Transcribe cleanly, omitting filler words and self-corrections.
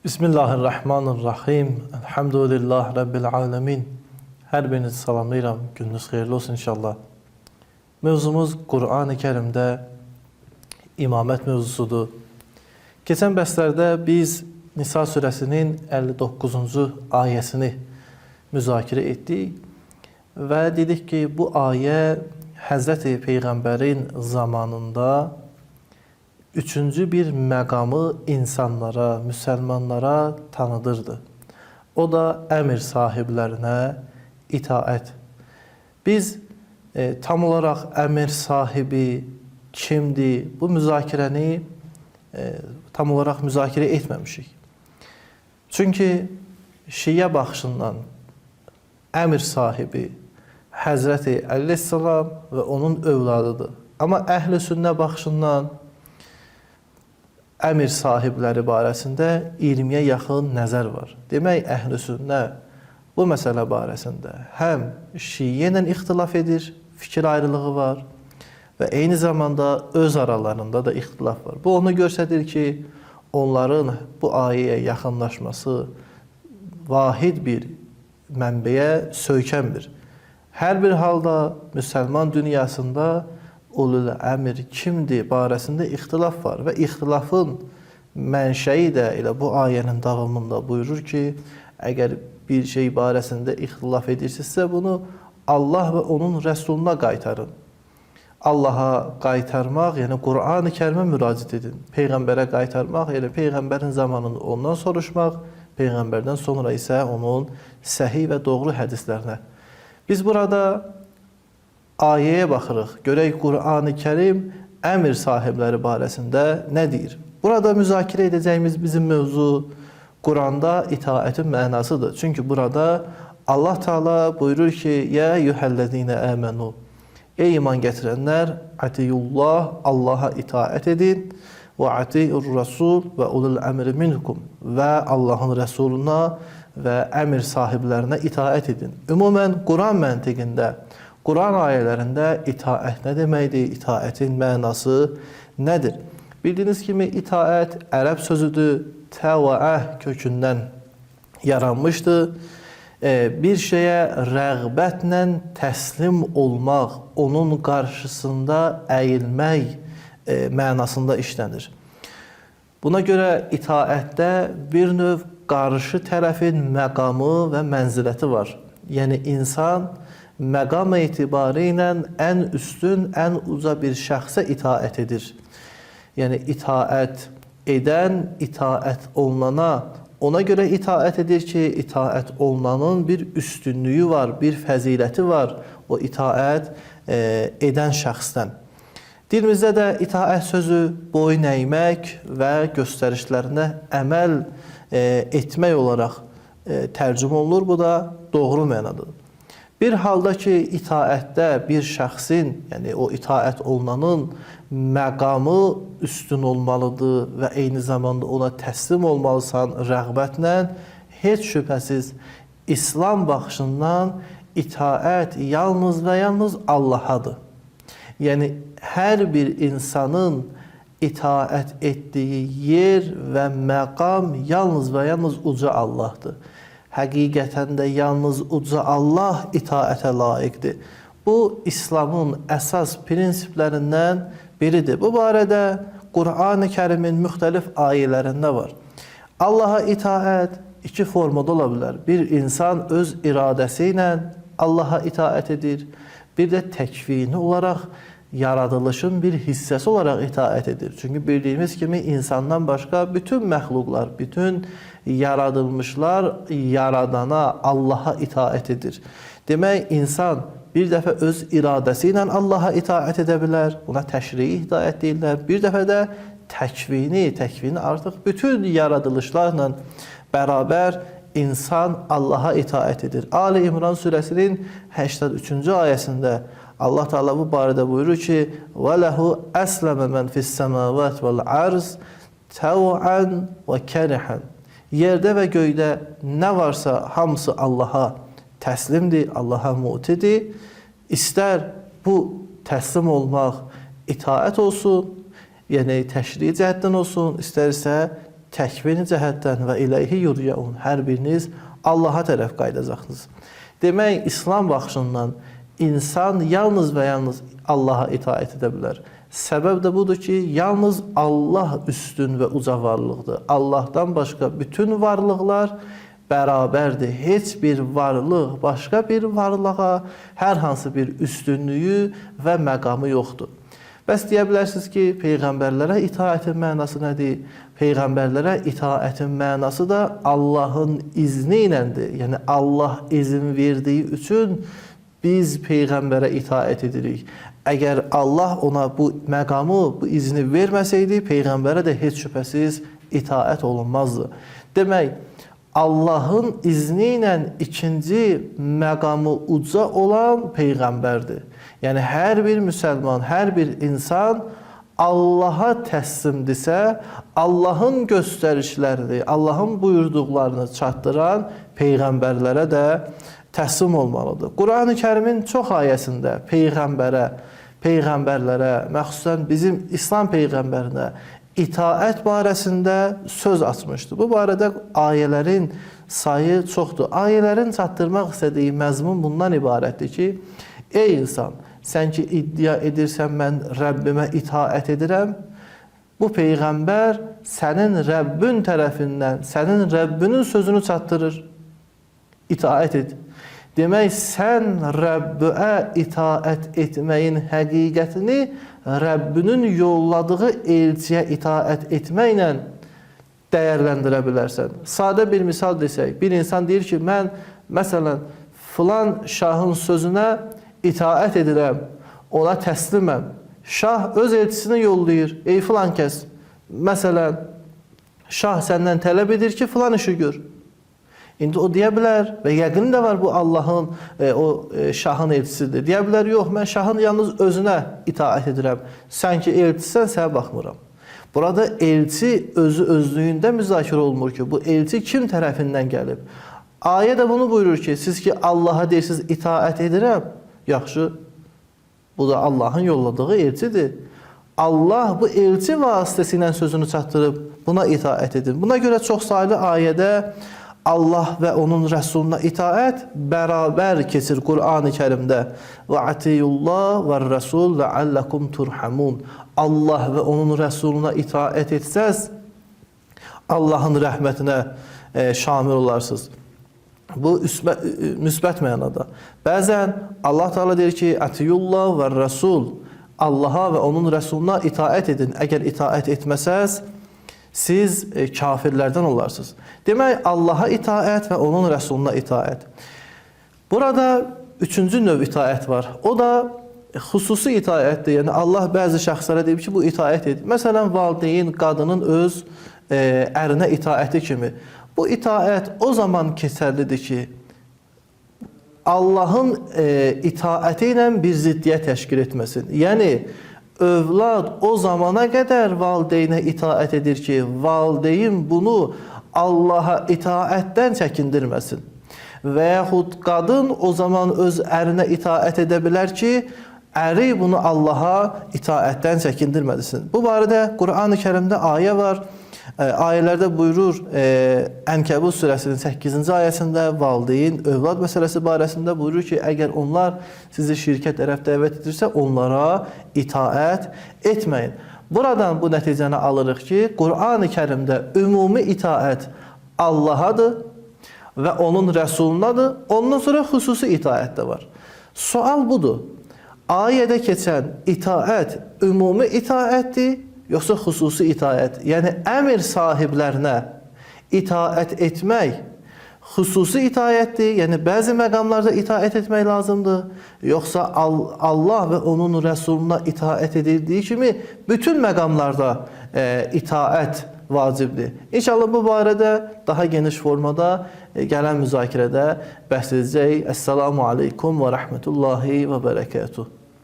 Bismillahirrahmanirrahim. Elhamdülillah Rabbil alemin. Hər birinizi salamlayıram. Gününüz xeyirli olsun inşallah. Mövzumuz Qur'an-ı Kərimdə imamət mövzusudur. Keçən bəslərdə biz Nisa surəsinin 59-cu ayəsini müzakirə etdik və dedik ki, bu ayə Həzrəti Peyğəmbərin zamanında üçüncü bir məqamı insanlara, müsəlmanlara tanıdırdı. O da əmr sahiblərinə itaət. Biz tam olaraq əmr sahibi kimdir? Bu müzakirəni tam olaraq müzakirə etməmişik. Çünki Şiə baxışından əmr sahibi Həzrəti Əleyhisselam və onun övladıdır. Amma Əhl-i Sünnə baxışından əmr sahibləri barəsində 20-yə yaxın nəzər var. Demək, Əhl-i Sünnə bu məsələ barəsində həm Şiə ilə ixtilaf edir, fikir ayrılığı var və eyni zamanda öz aralarında da ixtilaf var. Bu onu göstərir ki, onların bu ayəyə yaxınlaşması vahid bir mənbəyə söykənmir. Hər bir halda müsəlman dünyasında ulul əmr kimdir barəsində ixtilaf var və ixtilafın mənşəyi də elə bu ayənin davamında buyurur ki, əgər bir şey barəsində ixtilaf edirsinizsə, bunu Allah və onun rəsuluna qaytarın. Allaha qaytarmaq, yəni Qur'an-ı Kərimə müraciət edin. Peyğəmbərə qaytarmaq, yəni Peyğəmbərin zamanında ondan soruşmaq, Peyğəmbərdən sonra isə onun səhih və doğru hədislərinə. Biz burada ayəyə baxırıq, görək Qur'an-ı Kərim əmr sahibləri barəsində nə deyir? Burada müzakirə edəcəyimiz bizim mövzu Qur'anda itaətin mənasıdır. Çünki burada Allah Teala buyurur ki, Yə eyyuhəllezine əmənu, ey iman gətirənlər, atiyullah, Allaha itaət edin, və atiyur rasul və ulul əmri minkum, və Allahın rəsuluna və əmr sahiblərinə itaət edin. Ümumən, Quran məntiqində, Quran ayələrində itaət nə deməkdir? İtaətin mənası nədir? Bildiyiniz kimi, itaət ərəb sözüdür, təvəəh kökündən yaranmışdır. Bir şeyə rəğbətlə təslim olmaq, onun qarşısında əyilmək mənasında işlənir. Buna görə itaətdə bir növ qarşı tərəfin məqamı və mənziləti var. Yəni, insan məqam etibarı ilə ən üstün, ən uca bir şəxsə itaət edir. Yəni, itaət edən, itaət olunana ona görə itaət edir ki, itaət olunanın bir üstünlüyü var, bir fəziləti var o itaət edən şəxsdən. Dilimizdə də itaət sözü boyun əymək və göstərişlərinə əməl etmək olaraq tərcümə olunur. Bu da doğru mənadadır. Bir halda ki, itaətdə bir şəxsin, yəni o itaət olunanın məqamı üstün olmalıdır və eyni zamanda ona təslim olmalısan rəğbətlə, heç şübhəsiz İslam baxışından itaət yalnız və yalnız Allahadır. Yəni, hər bir insanın itaət etdiyi yer və məqam yalnız və yalnız uca Allahdır. Həqiqətən də yalnız uca Allah itaətə layiqdir. Bu, İslamın əsas prinsiplərindən biridir. Bu barədə Qur'an-ı Kərimin müxtəlif ayələrində var. Allaha itaət iki formada ola bilər. Bir insan öz iradəsi ilə Allaha itaət edir. Bir də təkvini olaraq yaradılışın bir hissəsi olaraq itaət edir. Çünki bildiyimiz kimi insandan başqa bütün məxluqlar, bütün yaradılmışlar yaradana, Allaha itaət edir. Demək, insan bir dəfə öz iradəsi ilə Allaha itaət edə bilər, buna təşrii itaət deyirlər. Bir dəfə də təkvini artıq bütün yaradılışlarla bərabər insan Allaha itaət edir. Ali İmran surəsinin 83-cü ayəsində Allah Teala bu barədə buyurur ki, وَلَهُ أَسْلَمَ مَنْ فِي السَّمَاوَاتِ وَالْعَرْضِ تَوْعًا وَكَرِحًا. Yerdə və göydə nə varsa hamısı Allaha təslimdir, Allaha mutidir. İstər bu təslim olmaq itaət olsun, yəni təşri cəhətdən olsun, istərsə təkvini cəhətdən və iləyhi yurcaun. Hər biriniz Allaha tərəf qayıdacaqsınız. Demək, İslam baxışından insan yalnız və yalnız Allaha itaət edə bilər. Səbəb də budur ki, yalnız Allah üstün və uca varlıqdır. Allahdan başqa bütün varlıqlar bərabərdir. Heç bir varlıq başqa bir varlığa hər hansı bir üstünlüyü və məqamı yoxdur. Bəs deyə bilərsiniz ki, peyğəmbərlərə itaətin mənası nədir? Peyğəmbərlərə itaətin mənası da Allahın izni iləndir. Yəni Allah izin verdiyi üçün biz peyğəmbərə itaət edirik. Əgər Allah ona bu məqamı, bu izni verməsəydi, peyğəmbərə də heç şübhəsiz itaət olunmazdı. Demək, Allahın izni ilə ikinci məqamı uca olan peyğəmbərdir. Yəni, hər bir müsəlman, hər bir insan Allaha təslimdirsə, Allahın göstərişlərini, Allahın buyurduqlarını çatdıran peyğəmbərlərə də təslim olmalıdır. Quran-ı Kərimin çox ayəsində peyğəmbərlərə, məxsusən bizim İslam peyğəmbərinə itaət barəsində söz açmışdır. Bu barədə ayələrin sayı çoxdur. Ayələrin çatdırmaq istədiyi məzmun bundan ibarətdir ki, ey insan, sən ki iddia edirsən, mən Rəbbimə itaət edirəm, bu peyğəmbər sənin Rəbbin tərəfindən, sənin Rəbbinin sözünü çatdırır, itaət et. Demək, sən Rəbbə itaət etməyin həqiqətini Rəbbinin yolladığı elçiyə itaət etməklə dəyərləndirə bilərsən. Sadə bir misal desək, bir insan deyir ki, mən məsələn filan şahın sözünə itaət edirəm, ona təsliməm. Şah öz elçisini yollayır, ey filan kəs, məsələn, şah səndən tələb edir ki, filan işi gör. İndi o deyə bilər və yəqin də var bu Allahın, şahın elçisidir. Deyə bilər, yox, mən şahın yalnız özünə itaət edirəm. Sən ki elçisən, sənə baxmıram. Burada elçi özü özlüyündə müzakirə olunmur ki, bu elçi kim tərəfindən gəlib? Ayə də bunu buyurur ki, siz ki Allaha deyirsiniz, itaət edirəm. Yaxşı, bu da Allahın yolladığı elçidir. Allah bu elçi vasitəsilə sözünü çatdırıb, buna itaət edin. Buna görə çox saylı ayədə Allah və onun rəsuluna itaət bərabər keçir Qur'an-ı Kərimdə. Və atiyullah və rəsul ləalləkum turhamun. Allah və onun rəsuluna itaət etsəz, Allahın rəhmətinə şamil olarsınız. Bu müsbət mənada. Bəzən Allah Teala deyir ki, atiyullah və rəsul. Allaha və onun rəsuluna itaət edin. Əgər itaət etməsəz, siz kafirlərdən olarsınız. Demək, Allaha itaət və onun rəsuluna itaət. Burada üçüncü növ itaət var. O da xüsusi itaətdir. Yəni, Allah bəzi şəxslərə deyib ki, bu itaət edir. Məsələn, valideyn qadının öz ərinə itaəti kimi. Bu itaət o zaman keçərlidir ki, Allahın itaəti ilə bir ziddiyyət təşkil etməsin. Yəni, övlad o zamana qədər valideynə itaət edir ki, valideyn bunu Allaha itaətdən çəkindirməsin. Və yaxud qadın o zaman öz ərinə itaət edə bilər ki, əri bunu Allaha itaətdən çəkindirməsin. Bu barədə Quran-ı Kərimdə ayə var. Ayələrdə buyurur, Ənkəbut surəsinin 8-ci ayəsində valideyn, övlad məsələsi barəsində buyurur ki, əgər onlar sizi şirkə tərəf dəvət edirsə, onlara itaət etməyin. Buradan bu nəticəni alırıq ki, Quran-ı Kərimdə ümumi itaət Allahadır və onun rəsulunadır, ondan sonra xüsusi itaət də var. Sual budur, ayədə keçən itaət ümumi itaətdir, yoxsa xüsusi itaət, yəni əmr sahiblərinə itaət etmək xüsusi itaətdir, yəni bəzi məqamlarda itaət etmək lazımdır, yoxsa Allah və onun rəsuluna itaət edildiyi kimi bütün məqamlarda itaət vacibdir. İnşallah bu barədə daha geniş formada gələn müzakirədə bəhs edəcək. Əssalamu aleykum və rəhmətullahi və bərəkətuh.